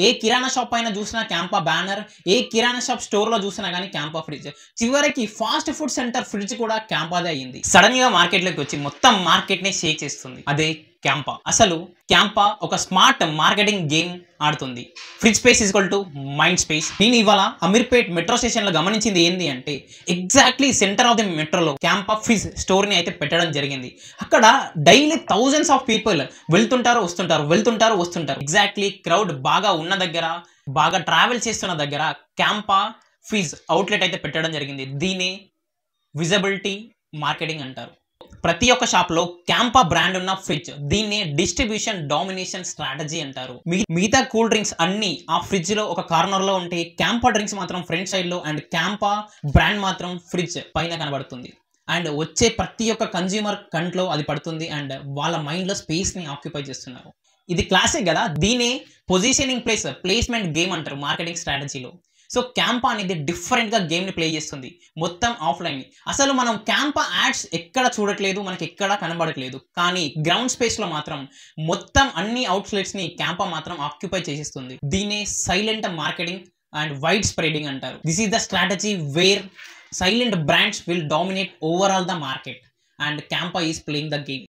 ఏ కిరాణా shop పైన చూసినా CAMPA banner, ఏ కిరాణా shop store లో చూసినా కానీ క్యాంపా ఫ్రిడ్జ్, చివరికి ఫాస్ట్ ఫుడ్ సెంటర్ ఫ్రిడ్జ్ కూడా క్యాంపాదే అయ్యింది. సడన్ గా మార్కెట్ లోకి వచ్చి మొత్తం మార్కెట్ ని షేక్ చేస్తుంది అదే క్యాంపా. అసలు క్యాంపా ఒక స్మార్ట్ మార్కెటింగ్ గేమ్ ఆడుతుంది. Fridge space equal to mind space. నేను ఇవాళ అమీర్పేట్ మెట్రో స్టేషన్ లో గమనించింది ఏంటి అంటే, ఎగ్జాక్ట్లీ సెంటర్ ఆఫ్ ది మెట్రోలో క్యాంపా ఫ్రిడ్జ్ స్టోర్ ని అయితే పెట్టడం జరిగింది. అక్కడ డైలీ థౌజండ్స్ ఆఫ్ పీపుల్ వెళ్తుంటారు వస్తుంటారు. ఎగ్జాక్ట్లీ క్రౌడ్ బాగా ఉన్న దగ్గర, బాగా ట్రావెల్ చేస్తున్న దగ్గర క్యాంపా ఫ్రిడ్జ్ అవుట్లెట్ అయితే పెట్టడం జరిగింది. దీన్ని విజిబిలిటీ మార్కెటింగ్ అంటారు. ప్రతి ఒక్క షాప్ లో క్యాంపా బ్రాండ్ ఉన్న ఫ్రిడ్జ్, దీన్ని డిస్ట్రిబ్యూషన్ డామినేషన్ స్ట్రాటజీ అంటారు. మిగతా కూల్ డ్రింక్స్ అన్ని ఆ ఫ్రిడ్జ్ లో ఒక కార్నర్ లో ఉంటే, క్యాంపా డ్రింక్స్ మాత్రం ఫ్రంట్ సైడ్ లో అండ్ క్యాంపా బ్రాండ్ మాత్రం ఫ్రిడ్జ్ పైన కనబడుతుంది. అండ్ వచ్చే ప్రతి ఒక్క కన్జ్యూమర్ కంట్లో అది పడుతుంది అండ్ వాళ్ళ మైండ్ లో స్పేస్ ని ఆక్యుపై చేస్తున్నారు. ఇది క్లాసిక్ కదా, దీనే పొజిషనింగ్ ప్లేస్మెంట్ గేమ్ అంటారు మార్కెటింగ్ స్ట్రాటజీలో. సో క్యాంపా అనేది డిఫరెంట్ గా గేమ్ ని ప్లే చేస్తుంది, మొత్తం ఆఫ్లైన్. అసలు మనం క్యాంపా యాడ్స్ ఎక్కడ చూడట్లేదు, మనకి ఎక్కడ కనబడట్లేదు, కానీ గ్రౌండ్ స్పేస్ లో మాత్రం మొత్తం అన్ని అవుట్లెట్స్ ని క్యాంపా మాత్రం ఆక్యుపై చేసేస్తుంది. దీనే silent marketing and wide spreading అంటారు. This is the strategy where silent brands will dominate overall the market and Campa is playing the game.